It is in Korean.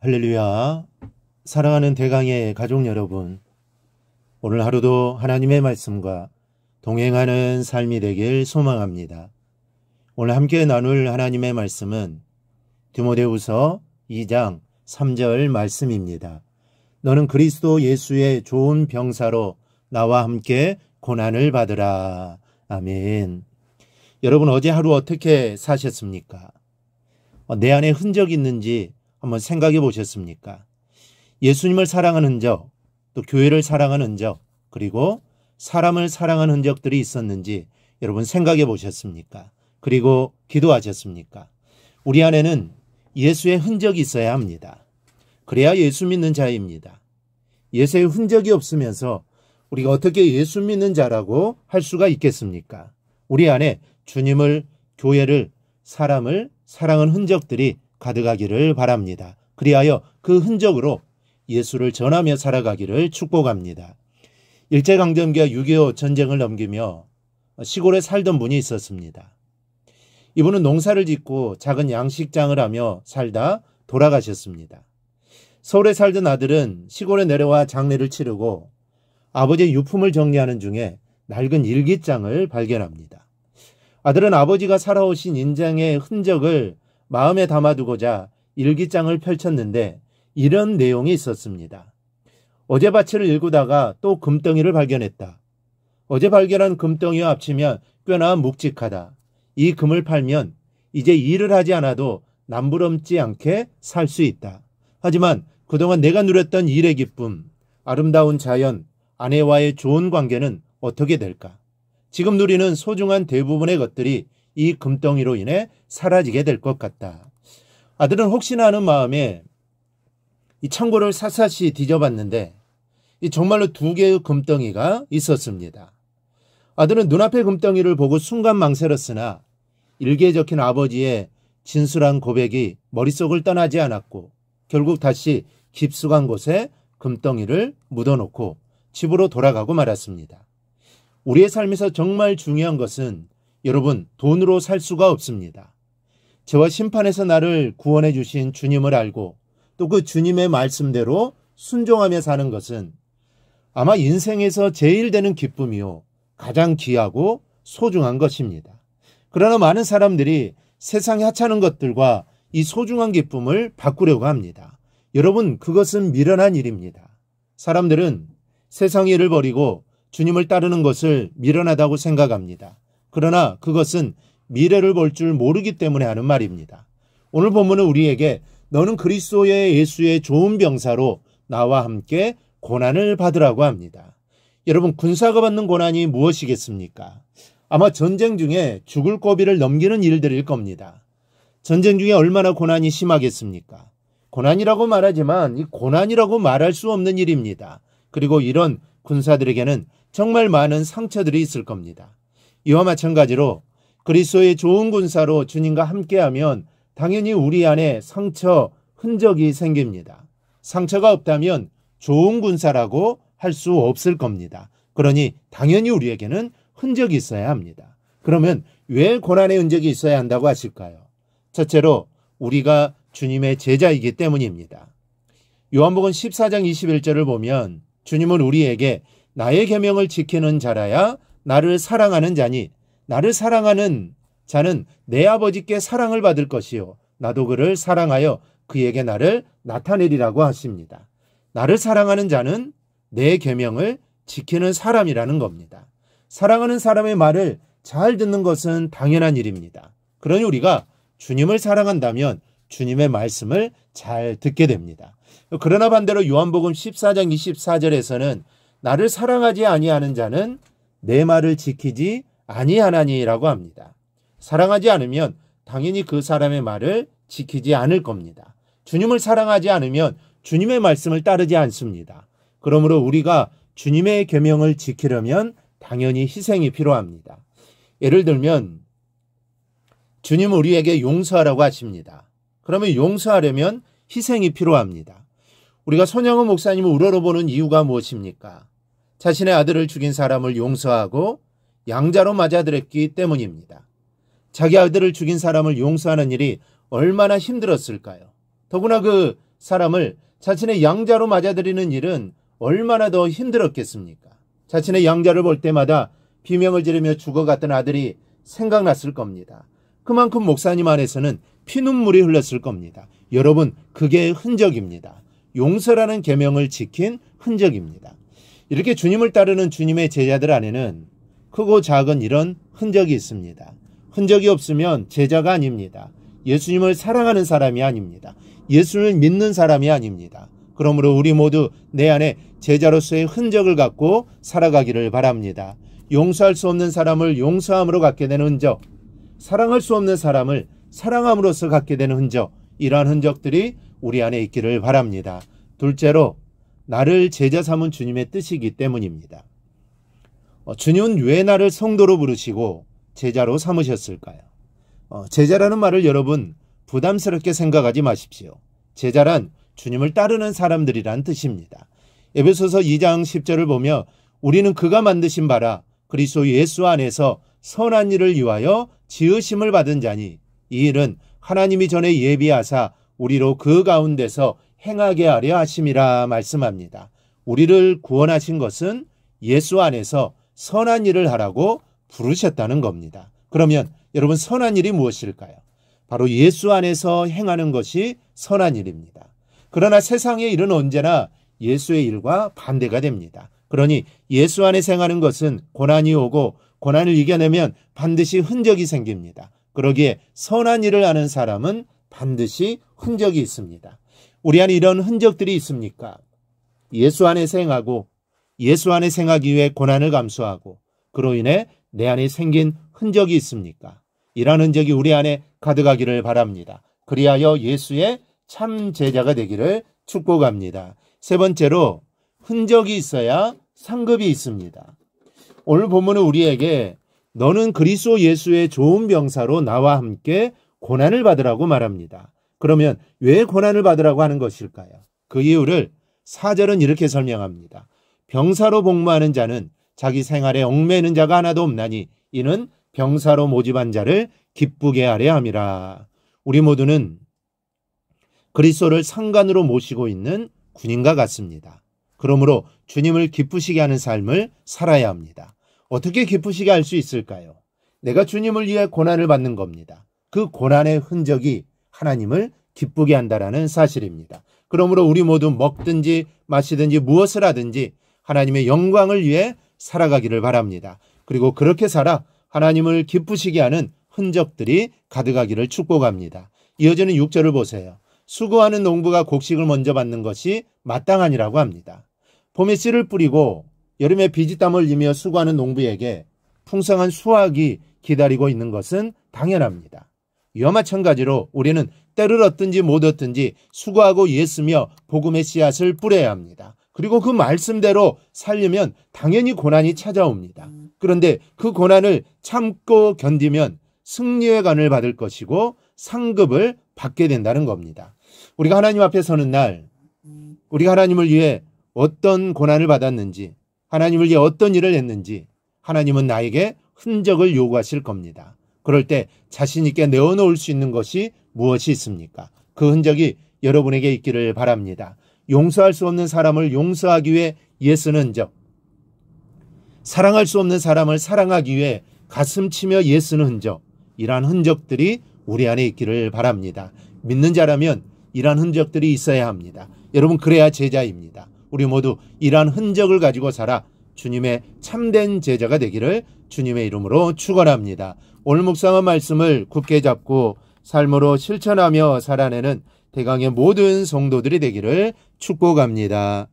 할렐루야. 사랑하는 대강의 가족 여러분, 오늘 하루도 하나님의 말씀과 동행하는 삶이 되길 소망합니다. 오늘 함께 나눌 하나님의 말씀은 디모데후서 2장 3절 말씀입니다. 너는 그리스도 예수의 좋은 병사로 나와 함께 고난을 받으라. 아멘. 여러분, 어제 하루 어떻게 사셨습니까? 내 안에 흔적이 있는지 한번 생각해 보셨습니까? 예수님을 사랑하는 흔적, 또 교회를 사랑하는 흔적, 그리고 사람을 사랑하는 흔적들이 있었는지 여러분 생각해 보셨습니까? 그리고 기도하셨습니까? 우리 안에는 예수의 흔적이 있어야 합니다. 그래야 예수 믿는 자입니다. 예수의 흔적이 없으면서 우리가 어떻게 예수 믿는 자라고 할 수가 있겠습니까? 우리 안에 주님을, 교회를, 사람을 사랑하는 흔적들이 가득하기를 바랍니다. 그리하여 그 흔적으로 예수를 전하며 살아가기를 축복합니다. 일제강점기와 6.25 전쟁을 넘기며 시골에 살던 분이 있었습니다. 이분은 농사를 짓고 작은 양식장을 하며 살다 돌아가셨습니다. 서울에 살던 아들은 시골에 내려와 장례를 치르고 아버지의 유품을 정리하는 중에 낡은 일기장을 발견합니다. 아들은 아버지가 살아오신 인생의 흔적을 마음에 담아두고자 일기장을 펼쳤는데 이런 내용이 있었습니다. 어제 바치를 읽다가 또 금덩이를 발견했다. 어제 발견한 금덩이와 합치면 꽤나 묵직하다. 이 금을 팔면 이제 일을 하지 않아도 남부럽지 않게 살 수 있다. 하지만 그동안 내가 누렸던 일의 기쁨, 아름다운 자연, 아내와의 좋은 관계는 어떻게 될까? 지금 누리는 소중한 대부분의 것들이 이 금덩이로 인해 사라지게 될 것 같다. 아들은 혹시나 하는 마음에 이 창고를 샅샅이 뒤져봤는데 정말로 2개의 금덩이가 있었습니다. 아들은 눈앞의 금덩이를 보고 순간 망설였으나 일기에 적힌 아버지의 진술한 고백이 머릿속을 떠나지 않았고 결국 다시 깊숙한 곳에 금덩이를 묻어놓고 집으로 돌아가고 말았습니다. 우리의 삶에서 정말 중요한 것은 여러분, 돈으로 살 수가 없습니다. 죄와 심판에서 나를 구원해 주신 주님을 알고 또 그 주님의 말씀대로 순종하며 사는 것은 아마 인생에서 제일 되는 기쁨이요, 가장 귀하고 소중한 것입니다. 그러나 많은 사람들이 세상에 하찮은 것들과 이 소중한 기쁨을 바꾸려고 합니다. 여러분, 그것은 미련한 일입니다. 사람들은 세상의 일을 버리고 주님을 따르는 것을 미련하다고 생각합니다. 그러나 그것은 미래를 볼 줄 모르기 때문에 하는 말입니다. 오늘 본문은 우리에게 너는 그리스도의 예수의 좋은 병사로 나와 함께 고난을 받으라고 합니다. 여러분, 군사가 받는 고난이 무엇이겠습니까? 아마 전쟁 중에 죽을 고비를 넘기는 일들일 겁니다. 전쟁 중에 얼마나 고난이 심하겠습니까? 고난이라고 말하지만 이 고난이라고 말할 수 없는 일입니다. 그리고 이런 군사들에게는 정말 많은 상처들이 있을 겁니다. 이와 마찬가지로 그리스도의 좋은 군사로 주님과 함께하면 당연히 우리 안에 상처, 흔적이 생깁니다. 상처가 없다면 좋은 군사라고 할 수 없을 겁니다. 그러니 당연히 우리에게는 흔적이 있어야 합니다. 그러면 왜 고난의 흔적이 있어야 한다고 하실까요? 첫째로 우리가 주님의 제자이기 때문입니다. 요한복음 14장 21절을 보면 주님은 우리에게 나의 계명을 지키는 자라야 나를 사랑하는 자니 나를 사랑하는 자는 내 아버지께 사랑을 받을 것이요 나도 그를 사랑하여 그에게 나를 나타내리라고 하십니다. 나를 사랑하는 자는 내 계명을 지키는 사람이라는 겁니다. 사랑하는 사람의 말을 잘 듣는 것은 당연한 일입니다. 그러니 우리가 주님을 사랑한다면 주님의 말씀을 잘 듣게 됩니다. 그러나 반대로 요한복음 14장 24절에서는 나를 사랑하지 아니하는 자는 내 말을 지키지 아니하나니라고 합니다. 사랑하지 않으면 당연히 그 사람의 말을 지키지 않을 겁니다. 주님을 사랑하지 않으면 주님의 말씀을 따르지 않습니다. 그러므로 우리가 주님의 계명을 지키려면 당연히 희생이 필요합니다. 예를 들면 주님은 우리에게 용서하라고 하십니다. 그러면 용서하려면 희생이 필요합니다. 우리가 손양호 목사님을 우러러보는 이유가 무엇입니까? 자신의 아들을 죽인 사람을 용서하고 양자로 맞아들였기 때문입니다. 자기 아들을 죽인 사람을 용서하는 일이 얼마나 힘들었을까요? 더구나 그 사람을 자신의 양자로 맞아들이는 일은 얼마나 더 힘들었겠습니까? 자신의 양자를 볼 때마다 비명을 지르며 죽어갔던 아들이 생각났을 겁니다. 그만큼 목사님 안에서는 피눈물이 흘렀을 겁니다. 여러분, 그게 흔적입니다. 용서라는 계명을 지킨 흔적입니다. 이렇게 주님을 따르는 주님의 제자들 안에는 크고 작은 이런 흔적이 있습니다. 흔적이 없으면 제자가 아닙니다. 예수님을 사랑하는 사람이 아닙니다. 예수를 믿는 사람이 아닙니다. 그러므로 우리 모두 내 안에 제자로서의 흔적을 갖고 살아가기를 바랍니다. 용서할 수 없는 사람을 용서함으로 갖게 되는 흔적, 사랑할 수 없는 사람을 사랑함으로써 갖게 되는 흔적, 이러한 흔적들이 우리 안에 있기를 바랍니다. 둘째로, 나를 제자 삼은 주님의 뜻이기 때문입니다. 주님은 왜 나를 성도로 부르시고 제자로 삼으셨을까요? 제자라는 말을 여러분 부담스럽게 생각하지 마십시오. 제자란 주님을 따르는 사람들이란 뜻입니다. 에베소서 2장 10절을 보며 우리는 그가 만드신 바라 그리스도 예수 안에서 선한 일을 위하여 지으심을 받은 자니 이 일은 하나님이 전에 예비하사 우리로 그 가운데서 행하게 하려 하심이라 말씀합니다. 우리를 구원하신 것은 예수 안에서 선한 일을 하라고 부르셨다는 겁니다. 그러면 여러분, 선한 일이 무엇일까요? 바로 예수 안에서 행하는 것이 선한 일입니다. 그러나 세상의 일은 언제나 예수의 일과 반대가 됩니다. 그러니 예수 안에서 행하는 것은 고난이 오고 고난을 이겨내면 반드시 흔적이 생깁니다. 그러기에 선한 일을 하는 사람은 반드시 흔적이 있습니다. 우리 안에 이런 흔적들이 있습니까? 예수 안에서 행하고 예수 안에서 행하기 위해 고난을 감수하고 그로 인해 내 안에 생긴 흔적이 있습니까? 이러한 흔적이 우리 안에 가득하기를 바랍니다. 그리하여 예수의 참 제자가 되기를 축복합니다. 세 번째로, 흔적이 있어야 상급이 있습니다. 오늘 본문은 우리에게 너는 그리스도 예수의 좋은 병사로 나와 함께 고난을 받으라고 말합니다. 그러면 왜 고난을 받으라고 하는 것일까요? 그 이유를 4절은 이렇게 설명합니다. 병사로 복무하는 자는 자기 생활에 얽매이는 자가 하나도 없나니 이는 병사로 모집한 자를 기쁘게 하려 함이라. 우리 모두는 그리스도를 상관으로 모시고 있는 군인과 같습니다. 그러므로 주님을 기쁘시게 하는 삶을 살아야 합니다. 어떻게 기쁘시게 할 수 있을까요? 내가 주님을 위해 고난을 받는 겁니다. 그 고난의 흔적이 하나님을 기쁘게 한다라는 사실입니다. 그러므로 우리 모두 먹든지 마시든지 무엇을 하든지 하나님의 영광을 위해 살아가기를 바랍니다. 그리고 그렇게 살아 하나님을 기쁘시게 하는 흔적들이 가득하기를 축복합니다. 이어지는 6절을 보세요. 수고하는 농부가 곡식을 먼저 받는 것이 마땅하니라고 합니다. 봄에 씨를 뿌리고 여름에 비지땀을 흘리며 수고하는 농부에게 풍성한 수확이 기다리고 있는 것은 당연합니다. 이와 마찬가지로 우리는 때를 얻든지 못 얻든지 수고하고 애쓰며 복음의 씨앗을 뿌려야 합니다. 그리고 그 말씀대로 살려면 당연히 고난이 찾아옵니다. 그런데 그 고난을 참고 견디면 승리의 간을 받을 것이고 상급을 받게 된다는 겁니다. 우리가 하나님 앞에 서는 날, 우리가 하나님을 위해 어떤 고난을 받았는지, 하나님을 위해 어떤 일을 했는지 하나님은 나에게 흔적을 요구하실 겁니다. 그럴 때 자신 있게 내어놓을 수 있는 것이 무엇이 있습니까? 그 흔적이 여러분에게 있기를 바랍니다. 용서할 수 없는 사람을 용서하기 위해 애쓰는 흔적, 사랑할 수 없는 사람을 사랑하기 위해 가슴 치며 애쓰는 흔적, 이러한 흔적들이 우리 안에 있기를 바랍니다. 믿는 자라면 이러한 흔적들이 있어야 합니다. 여러분, 그래야 제자입니다. 우리 모두 이러한 흔적을 가지고 살아 주님의 참된 제자가 되기를 주님의 이름으로 축원합니다. 오늘 묵상한 말씀을 굳게 잡고 삶으로 실천하며 살아내는 대강의 모든 성도들이 되기를 축복합니다.